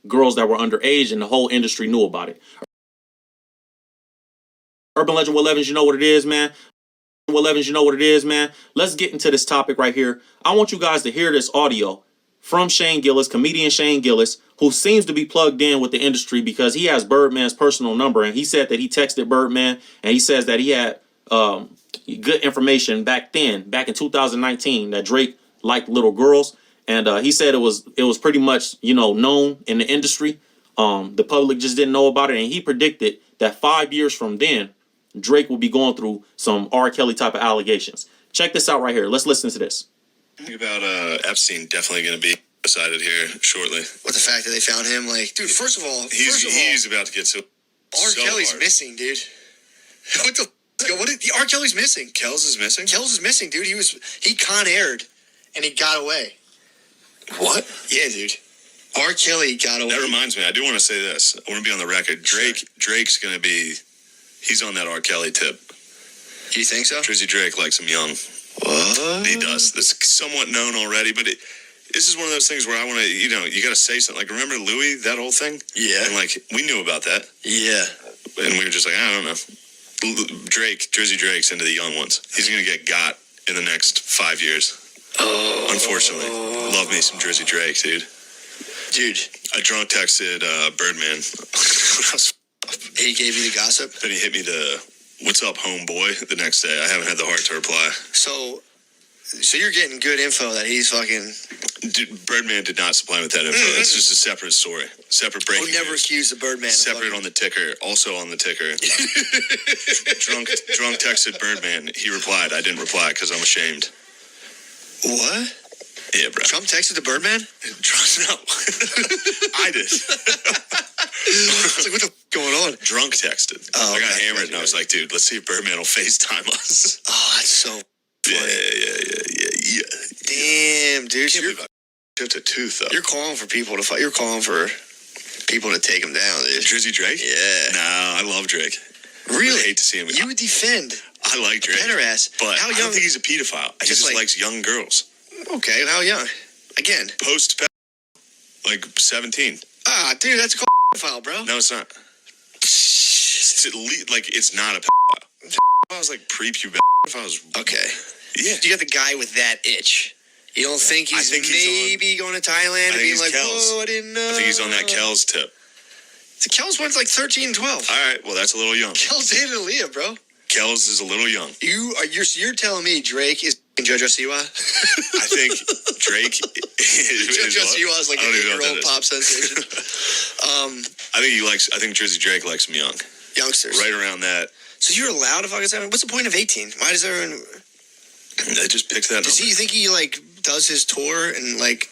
girls that were underage, and the whole industry knew about it. Urban Legend Will Evans, you know what it is, man. Will Evans, you know what it is, man. Let's get into this topic right here. I want you guys to hear this audio from Shane Gillis, comedian Shane Gillis, who seems to be plugged in with the industry because he has Birdman's personal number, and he said that he texted Birdman, and he says that he had good information back in 2019, that Drake liked little girls, and he said it was pretty much known in the industry. The public just didn't know about it, and he predicted that 5 years from then, Drake will be going through some R. Kelly type of allegations. Check this out right here. Let's listen to this. Think about Epstein definitely going to be decided here shortly. What, the fact that they found him, like, dude, first of all, he's about to get so Kelly's hard. Missing, dude. What the the R. Kelly's missing. Kells is missing? Kells is missing, dude. He Con Aired and he got away. What? Yeah, dude. R. Kelly got away. That reminds me, I do want to say this. I want to be on the record. Drake's going to be, he's on that R. Kelly tip. You think so? Drizzy Drake likes him young. What? He does. This is somewhat known already, but this is one of those things where I want to, you got to say something. Like, remember Louis, that whole thing? Yeah. And, like, we knew about that. Yeah. And we were just like, I don't know. Drizzy Drake's into the young ones. He's going to get got in the next 5 years. Oh. Unfortunately. Love me some Drizzy Drake, dude. Dude. I drunk texted Birdman. He gave you the gossip? Then he hit me the, what's up, homeboy, the next day. I haven't had the heart to reply. So you're getting good info that he's fucking... Dude, Birdman did not supply with that info. That's just a separate story. Separate breaking news. We'll never accuse the Birdman. Separate on the ticker. Also on the ticker. Drunk texted Birdman. He replied. I didn't reply because I'm ashamed. What? Yeah, bro. Trump texted the Birdman? No. I did. It's like, what the going on? Drunk texted. Oh, I got okay. hammered and I was like, dude, let's see if Birdman will FaceTime us. Oh, that's so funny. Yeah. Damn, dude. You're a tooth, though. You're calling for people to fight. You're calling for people to take him down, dude. Drizzy Drake? Yeah. No, I love Drake. Really? I hate to see him. You would defend I like Drake. Pederast. But how young? I don't think he's a pedophile. He just likes young girls. Okay, how young? Again. Post like 17. Ah, dude, that's a pedophile, bro. No, it's not. It's not a pedophile. If I was like pre-pubescent, if I was... Okay. Yeah. You got the guy with that itch. You don't think he's maybe going to Thailand and being like, Kells. whoa, I didn't know. I think he's on that Kells tip. The Kells one's like 13 and 12. All right, well, that's a little young. Kells dated Aaliyah, bro. Kells is a little young. You're telling me Drake is JoJo Siwa? I think Drake is... JoJo Siwa is like an 8-year-old pop sensation. I think Drizzy Drake likes him young. Youngsters. Right around that. So you're allowed to fucking 7? What's the point of 18? Why does everyone... I just picked that Does number. he think he, like, does his tour and, like,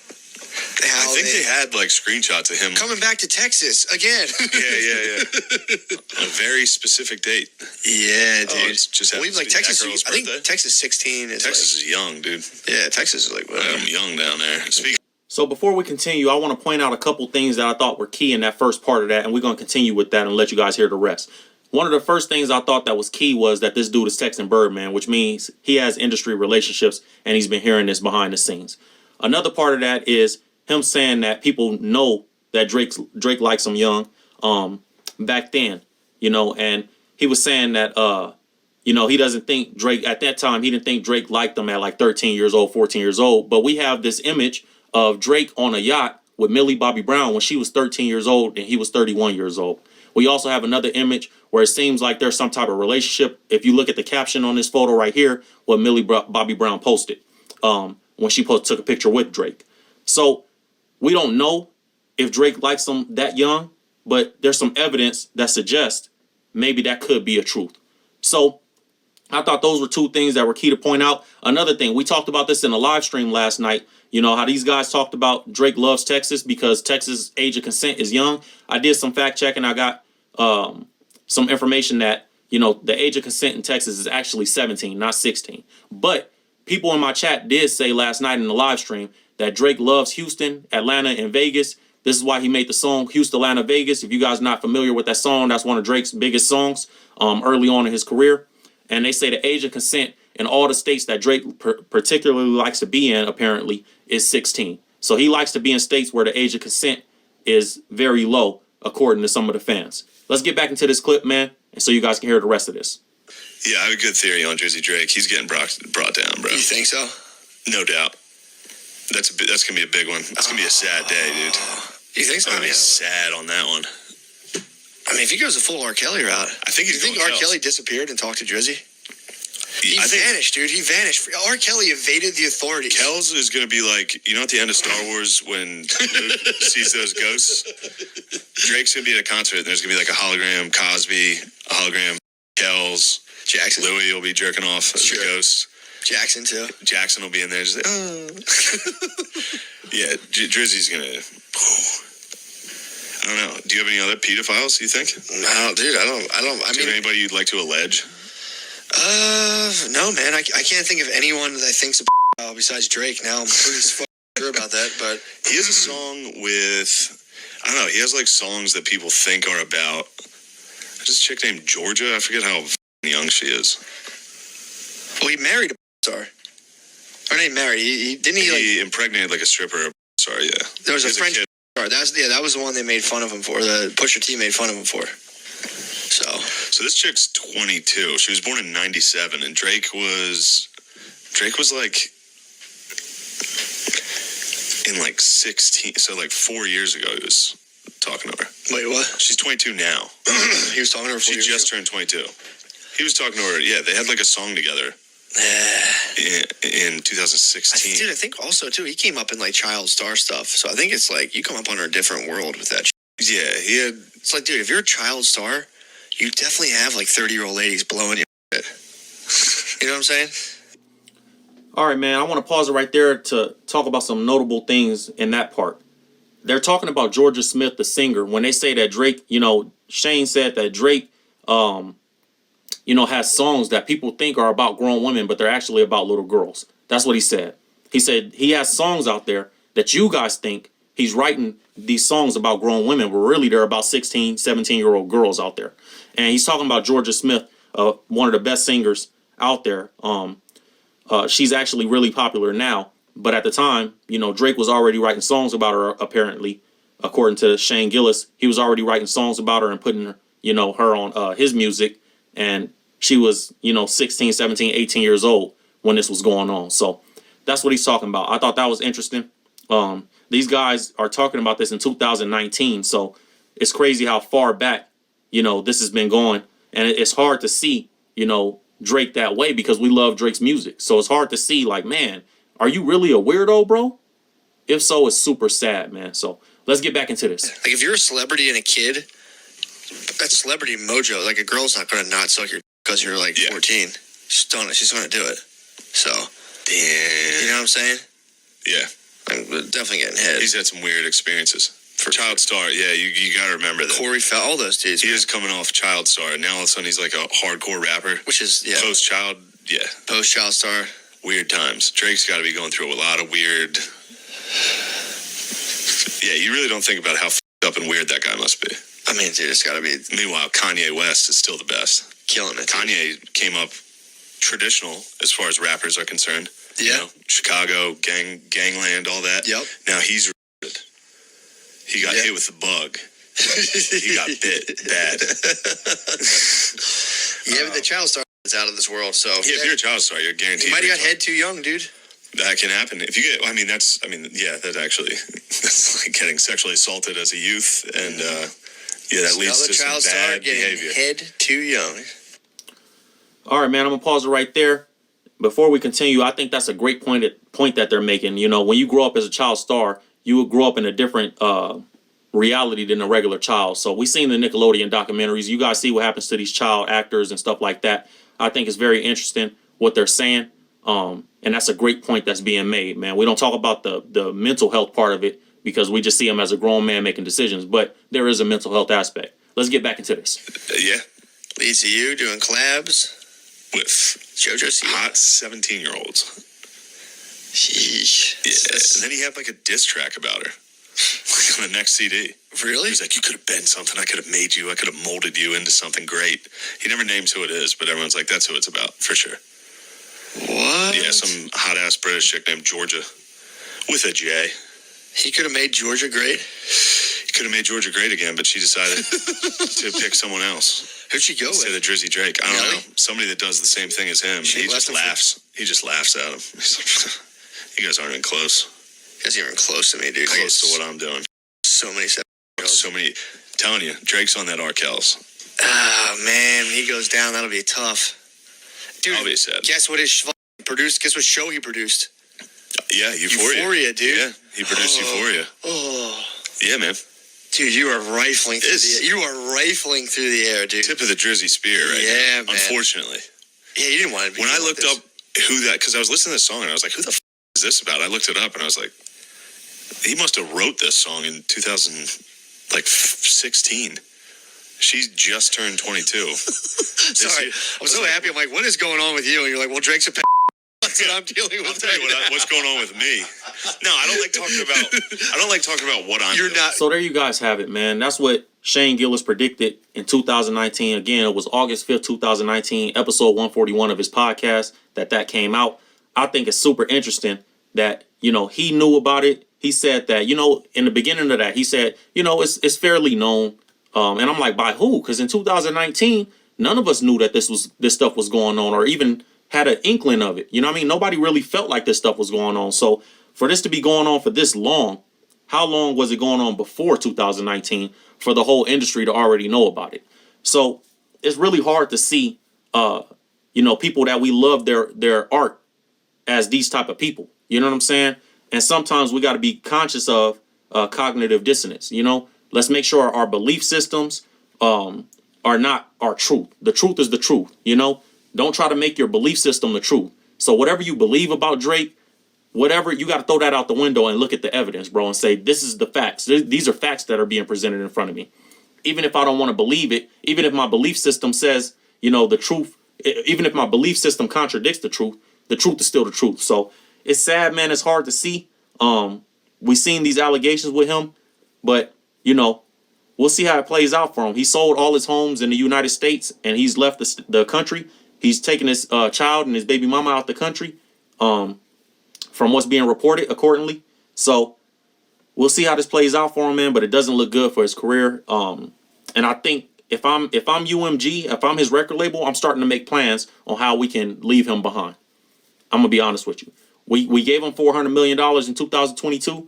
how I think they had, like, screenshots of him. Coming back to Texas again. Yeah. A very specific date. Yeah, dude. It's just I believe, like, Texas, I think Texas 16 is Texas is young, dude. Yeah, Texas is like, whatever. I'm young down there. So before we continue, I want to point out a couple things that I thought were key in that first part of that, and we're going to continue with that and let you guys hear the rest. One of the first things I thought that was key was that this dude is texting Birdman, which means he has industry relationships and he's been hearing this behind the scenes. Another part of that is him saying that people know that Drake likes him young back then, and he was saying that, he doesn't think Drake, at that time, he didn't think Drake liked him at like 13 years old, 14 years old. But we have this image of Drake on a yacht with Millie Bobby Brown when she was 13 years old and he was 31 years old. We also have another image where it seems like there's some type of relationship. If you look at the caption on this photo right here, what Millie Bobby Brown posted when she took a picture with Drake. So we don't know if Drake likes him that young, but there's some evidence that suggests maybe that could be a truth. So I thought those were two things that were key to point out. Another thing, we talked about this in a live stream last night. How these guys talked about Drake loves Texas because Texas' age of consent is young. I did some fact checking. I got some information that, the age of consent in Texas is actually 17, not 16. But people in my chat did say last night in the live stream that Drake loves Houston, Atlanta, and Vegas. This is why he made the song Houston, Atlanta, Vegas. If you guys are not familiar with that song, that's one of Drake's biggest songs early on in his career. And they say the age of consent in all the states that Drake particularly likes to be in, apparently, is 16. So he likes to be in states where the age of consent is very low, according to some of the fans. Let's get back into this clip, man, and so you guys can hear the rest of this. Yeah, I have a good theory on Drizzy Drake. He's getting brought down, bro. You think so? No doubt. That's gonna be a big one. That's gonna be a sad day, dude. You think so? I'm gonna be sad on that one. I mean, if he goes the full R. Kelly route, I think he's you think going R. Kels. Kelly disappeared and talked to Drizzy? He I think vanished, dude. He vanished. R. Kelly evaded the authorities. Kels is gonna be like, you know, at the end of Star Wars when Luke sees those ghosts. Drake's gonna be at a concert and there's gonna be like a hologram Cosby, a hologram Kels, Jackson. Louis will be jerking off as Sure. a ghost. Jackson, too. Jackson will be in there just like, oh. Yeah, Drizzy's gonna. I don't know. Do you have any other pedophiles, you think? No, dude, I don't. Do you have anybody you'd like to allege? No, man. I can't think of anyone that I think's a besides Drake. Now I'm pretty sure about that, but He has a song with, I don't know, he has like songs that people think are about. There's this chick named Georgia. I forget how young she is. well, he married a star. Or not married. He didn't he like. He impregnated like a stripper. Sorry, yeah. There was a He has French kid. star. That was the one they made fun of him for. The Pusha T made fun of him for. So this chick's 22. She was born in 97, and Drake was like in like 16. So like 4 years ago, he was talking to her. Wait, what? She's 22 now. He was talking to her. She just turned 22. He was talking to her. Yeah, they had like a song together in 2016. Dude, I think also too he came up in like child star stuff. So I think it's like you come up under a different world with that. Yeah, he had. It's like, dude, if you're a child star, you definitely have like 30-year-old ladies blowing your shit. You know what I'm saying? All right, man, I want to pause it right there to talk about some notable things in that part. They're talking about Georgia Smith, the singer, when they say that Drake, you know, Shane said that Drake, you know, has songs that people think are about grown women, but they're actually about little girls. That's what he said. He said he has songs out there that you guys think he's writing these songs about grown women, but really they're about 16, 17-year-old girls out there. And he's talking about Georgia Smith, one of the best singers out there. She's actually really popular now, but at the time, you know, Drake was already writing songs about her, apparently, according to Shane Gillis. He was already writing songs about her and putting her, you know, her on his music, and she was, you know, 16, 17, 18 years old when this was going on. So that's what he's talking about. I thought that was interesting. These guys are talking about this in 2019, so it's crazy how far back, you know, this has been going, and it's hard to see, you know, Drake that way because we love Drake's music. So it's hard to see, like, man, are you really a weirdo, bro? If so, it's super sad, man. So let's get back into this. Like if you're a celebrity and a kid, that's celebrity mojo. Like a girl's not going to not suck your because you're like 14. She's going to do it. So, Damn. you know what I'm saying? Yeah. I'm definitely getting head. He's had some weird experiences. For Child Star, yeah, you got to remember that. Corey Fell, all those dudes. He man. is coming off Child Star, and now all of a sudden he's like a hardcore rapper. Which is, yeah, Post-Child, yeah. post-child star. Weird times. Drake's got to be going through a lot of weird... Yeah, you really don't think about how f***ed up and weird that guy must be. I mean, dude, it's got to be Meanwhile, Kanye West is still the best. killing it. Kanye came up traditional as far as rappers are concerned. Yeah. You know, Chicago, gangland, all that. Yep. Now he's retarded. He got hit with the bug. He got bit bad. Yeah, but the child star is out of this world, so. Yeah, if you're a child star, you're guaranteed. You might have got retarded. head too young, dude. That can happen. If you get, that actually, that's like getting sexually assaulted as a youth, and that leads Another to some child star bad getting behavior. head too young. All right, man, I'm going to pause it right there. Before we continue, I think that's a great point that they're making. You know, when you grow up as a child star, you will grow up in a different reality than a regular child. So we've seen the Nickelodeon documentaries. You guys see what happens to these child actors and stuff like that. I think it's very interesting what they're saying. And that's a great point that's being made, man. We don't talk about the mental health part of it because we just see him as a grown man making decisions. But there is a mental health aspect. Let's get back into this. Yeah, Leads to you doing collabs with JoJo Siwa. hot 17-year-olds. Sheesh. Yeah, and then he had like a diss track about her on the next CD. Really? He was like, you could have been something. I could have made you. I could have molded you into something great. He never names who it is, but everyone's like, that's who it's about, for sure. What? Yeah, some hot-ass British chick named Georgia with a J. He could have made Georgia great. He could have made Georgia great again, but she decided to pick someone else Who'd she go instead with? of Drizzy Drake. I don't Really? know. Somebody that does the same thing as him. She He left just him for- laughs. He just laughs at him. He's like, you guys aren't even close. That's even close to me, dude. Close to what I'm doing. So many. So many. Telling you, Drake's on that R. Kells. Ah, man, he goes down. That'll be tough. Dude, I'll be sad. guess what his produced? Guess what show he produced? Yeah, Euphoria. Euphoria, dude. Yeah, he produced Euphoria. Oh, Yeah, man. dude, you are rifling through It's- the air. You are rifling through the air, dude. Tip of the Drizzy spear right Yeah, now. man. Unfortunately. Yeah, you didn't want to be. When I like looked this. up who that, because I was listening to the song and I was like, who the is this about? I looked it up and I was like, he must have wrote this song in 2016. She's just turned 22. Sorry, I'm so happy. I'm like, what is going on with you? And you're like, well, Drake's a. That's what I'm dealing I'll with. tell you right now. what's going on with me. No, I don't like talking about. I don't like talking about what I'm. You're doing. not. So there you guys have it, man. That's what Shane Gillis predicted in 2019. Again, it was August 5th, 2019, episode 141 of his podcast that came out. I think it's super interesting that, you know, he knew about it. He said that, you know, in the beginning of that, he said, you know, it's fairly known. And I'm like, by who? Because in 2019, none of us knew that this stuff was going on, or even had an inkling of it. You know what I mean? Nobody really felt like this stuff was going on. So for this to be going on for this long, how long was it going on before 2019 for the whole industry to already know about it? So it's really hard to see, you know, people that we love their art as these type of people. You know what I'm saying? And sometimes we got to be conscious of cognitive dissonance. You know, let's make sure our belief systems are not our truth. The truth is the truth. You know, don't try to make your belief system the truth. So whatever you believe about Drake, whatever, you got to throw that out the window and look at the evidence, bro, and say, this is the facts. These are facts that are being presented in front of me. Even if I don't want to believe it, even if my belief system says, you know, the truth, even if my belief system contradicts the truth is still the truth. So it's sad, man. It's hard to see. We've seen these allegations with him, but, you know, we'll see how it plays out for him. He sold all his homes in the United States and he's left the country. He's taken his child and his baby mama out the country, from what's being reported accordingly. So we'll see how this plays out for him, man. But it doesn't look good for his career. And I think if I'm UMG, if I'm his record label, I'm starting to make plans on how we can leave him behind. I'm gonna be honest with you. We gave him $400 million in 2022.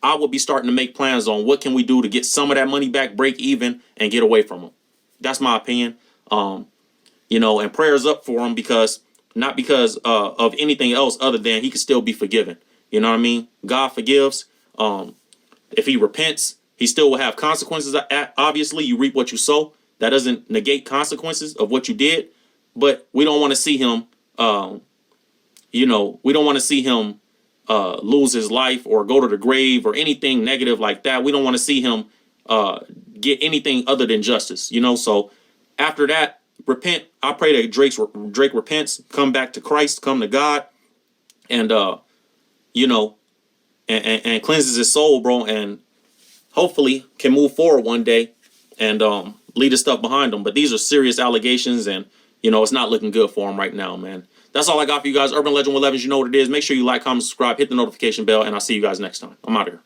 I would be starting to make plans on what can we do to get some of that money back, break even, and get away from him. That's my opinion. You know, and prayers up for him, because not because of anything else other than he could still be forgiven. You know what I mean? God forgives. If he repents, he still will have consequences. Obviously, you reap what you sow. That doesn't negate consequences of what you did, but we don't want to see him. You know, we don't want to see him lose his life or go to the grave or anything negative like that. We don't want to see him get anything other than justice. You know, so after that, repent. I pray that Drake repents, come back to Christ, come to God, and you know, and cleanses his soul, bro, and hopefully can move forward one day and leave his stuff behind him. But these are serious allegations, and you know, it's not looking good for him right now, man. That's all I got for you guys. Urban Legend 11, you know what it is. Make sure you like, comment, subscribe, hit the notification bell, and I'll see you guys next time. I'm out of here.